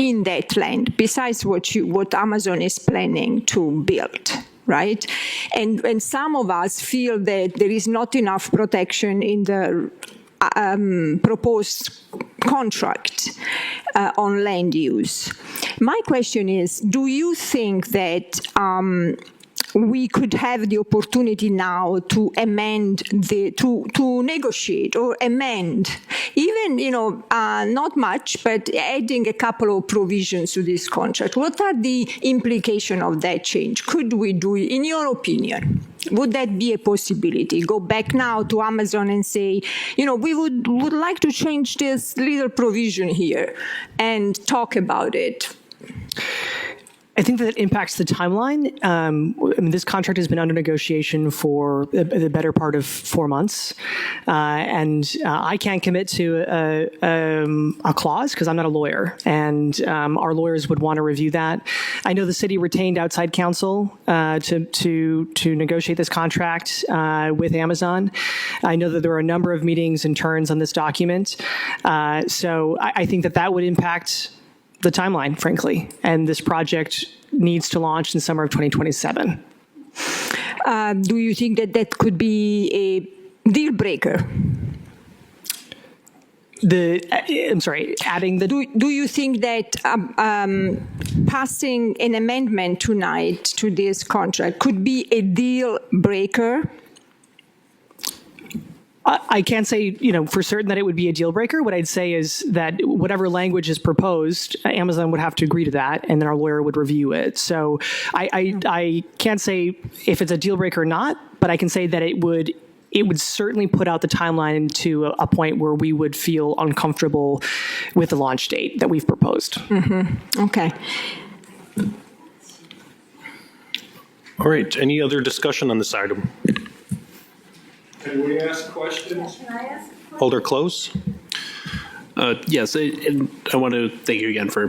in that land, besides what Amazon is planning to build, right? And some of us feel that there is not enough protection in the proposed contract on land use. My question is, do you think that we could have the opportunity now to amend to negotiate or amend, even, not much, but adding a couple of provisions to this contract? What are the implications of that change? Could we do it, in your opinion? Would that be a possibility? Go back now to Amazon and say, we would like to change this little provision here and talk about it. I think that impacts the timeline. This contract has been under negotiation for the better part of 4 months. And I can't commit to a clause because I'm not a lawyer. And our lawyers would want to review that. I know the city retained outside counsel to negotiate this contract with Amazon. I know that there are a number of meetings and turns on this document. So I think that would impact the timeline, frankly, and this project needs to launch in summer of 2027. Do you think that could be a deal breaker? I'm sorry, adding the... Do you think that passing an amendment tonight to this contract could be a deal breaker? I can't say, for certain that it would be a deal breaker. What I'd say is that whatever language is proposed, Amazon would have to agree to that, and then our lawyer would review it. So I can't say if it's a deal breaker or not, but I can say that it would certainly put out the timeline to a point where we would feel uncomfortable with the launch date that we've proposed. Mm-hmm. Okay. All right. Any other discussion on this item? Can we ask questions? Can I ask a question? Alder Close? Yes, and I want to thank you again for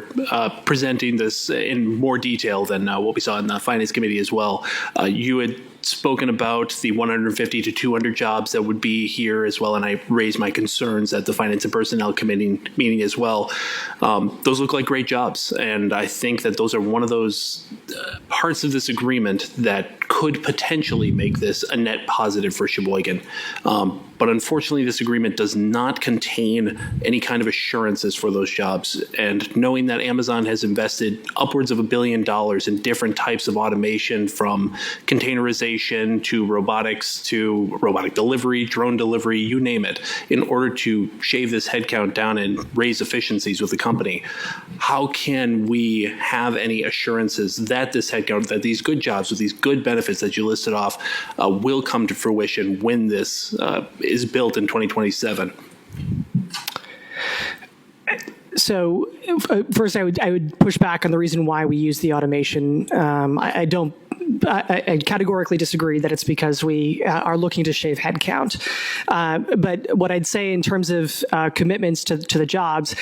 presenting this in more detail than what we saw in the Finance Committee as well. You had spoken about the 150 to 200 jobs that would be here as well, and I raised my concerns at the Finance and Personnel Committee meeting as well. Those look like great jobs, and I think that those are one of those parts of this agreement that could potentially make this a net positive for Sheboygan. But unfortunately, this agreement does not contain any kind of assurances for those jobs. And knowing that Amazon has invested upwards of $1 billion in different types of automation, from containerization to robotics to robotic delivery, drone delivery, you name it, in order to shave this headcount down and raise efficiencies with the company, how can we have any assurances that this headcount, that these good jobs with these good benefits that you listed off will come to fruition when this is built in 2027? So first, I would push back on the reason why we use the automation. I categorically disagree that it's because we are looking to shave headcount. But what I'd say in terms of commitments to the jobs,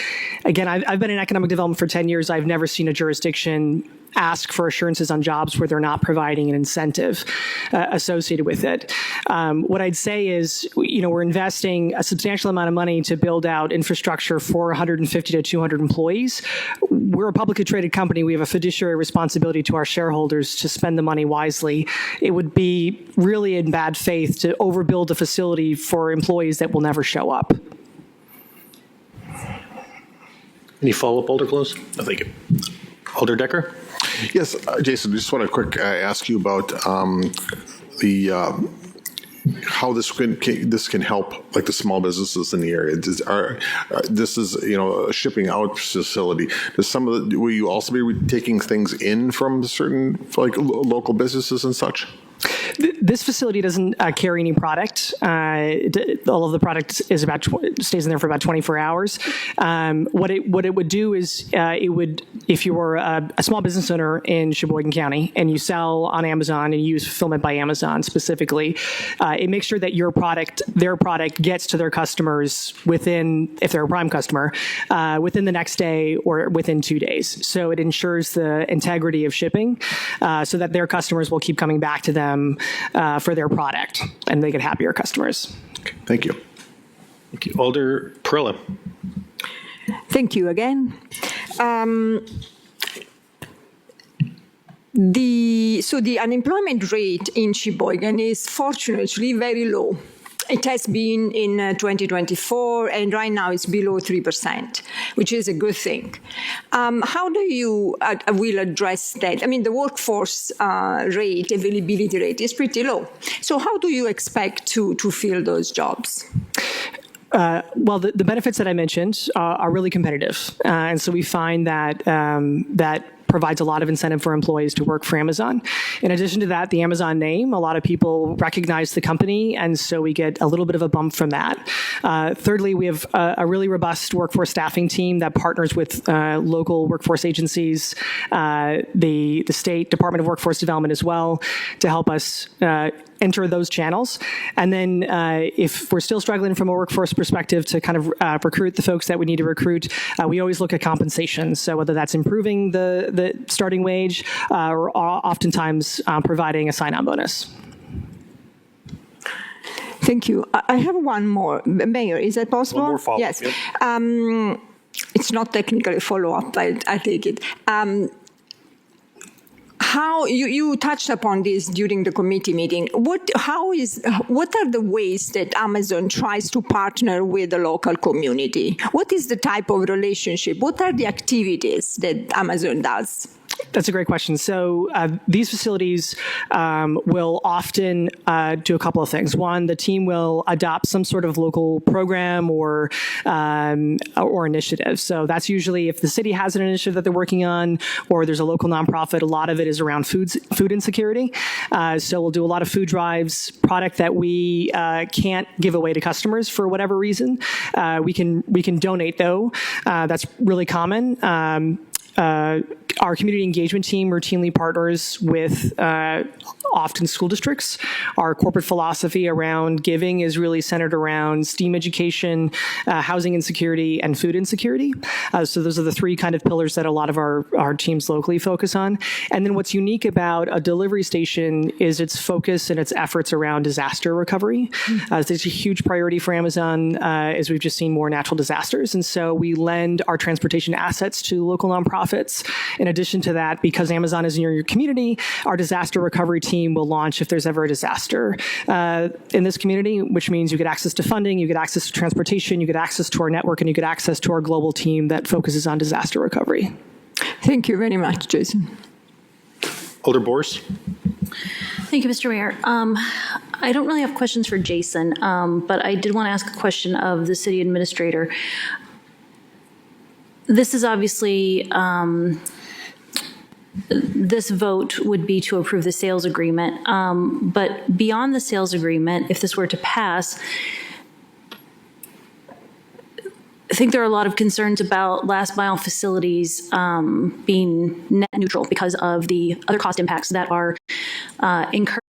again, I've been in economic development for 10 years. I've never seen a jurisdiction ask for assurances on jobs where they're not providing an incentive associated with it. What I'd say is, we're investing a substantial amount of money to build out infrastructure for 150 to 200 employees. We're a publicly traded company. We have a fiduciary responsibility to our shareholders to spend the money wisely. It would be really in bad faith to overbuild a facility for employees that will never show up. Any follow-up, Alder Close? No, thank you. Alder Decker? Yes, Jason, I just want to quick ask you about how this can help, like, the small businesses in the area. This is a shipping out facility. Will you also be taking things in from certain local businesses and such? This facility doesn't carry any product. All of the product is stays in there for about 24 hours. What it would do is if you were a small business owner in Sheboygan County and you sell on Amazon and you use Fulfillment by Amazon specifically, it makes sure that their product gets to their customers within, if they're a Prime customer, within the next day or within 2 days. So it ensures the integrity of shipping so that their customers will keep coming back to them for their product, and they get happier customers. Okay, thank you. Thank you. Alder Perella. Thank you again. The unemployment rate in Sheboygan is fortunately very low. It has been in 2024, and right now it's below 3%, which is a good thing. How do you will address that? I mean, the workforce rate, availability rate is pretty low. So how do you expect to fill those jobs? Well, the benefits that I mentioned are really competitive, and so we find that that provides a lot of incentive for employees to work for Amazon. In addition to that, the Amazon name, a lot of people recognize the company, and so we get a little bit of a bump from that. Thirdly, we have a really robust workforce staffing team that partners with local workforce agencies, the State Department of Workforce Development as well, to help us enter those channels. And then if we're still struggling from a workforce perspective to kind of recruit the folks that we need to recruit, we always look at compensation. So whether that's improving the starting wage or oftentimes providing a sign-on bonus. Thank you. I have one more. Mayor, is that possible? One more follow-up. Yes. Yep. It's not technically follow-up, but I take it. How you touched upon this during the committee meeting. What are the ways that Amazon tries to partner with the local community? What is the type of relationship? What are the activities that Amazon does? That's a great question. So these facilities will often do a couple of things. One, the team will adopt some sort of local program or initiative. So that's usually if the city has an initiative that they're working on, or there's a local nonprofit. A lot of it is around food insecurity. So we'll do a lot of food drives, product that we can't give away to customers for whatever reason. We can donate though. That's really common. Our community engagement team routinely partners with often school districts. Our corporate philosophy around giving is really centered around STEAM education, housing insecurity, and food insecurity. So those are the three kind of pillars that a lot of our teams locally focus on. And then what's unique about a delivery station is its focus and its efforts around disaster recovery. It's a huge priority for Amazon as we've just seen more natural disasters. And so we lend our transportation assets to local nonprofits. In addition to that, because Amazon is in your community, our disaster recovery team will launch if there's ever a disaster in this community, which means you get access to funding, you get access to transportation, you get access to our network, and you get access to our global team that focuses on disaster recovery. Thank you very much, Jason. Alder Boris. Thank you, Mr. Mayor. I don't really have questions for Jason, but I did want to ask a question of the city administrator. This is obviously, this vote would be to approve the sales agreement. But beyond the sales agreement, if this were to pass, I think there are a lot of concerns about last mile facilities being net neutral because of the other cost impacts that are incurred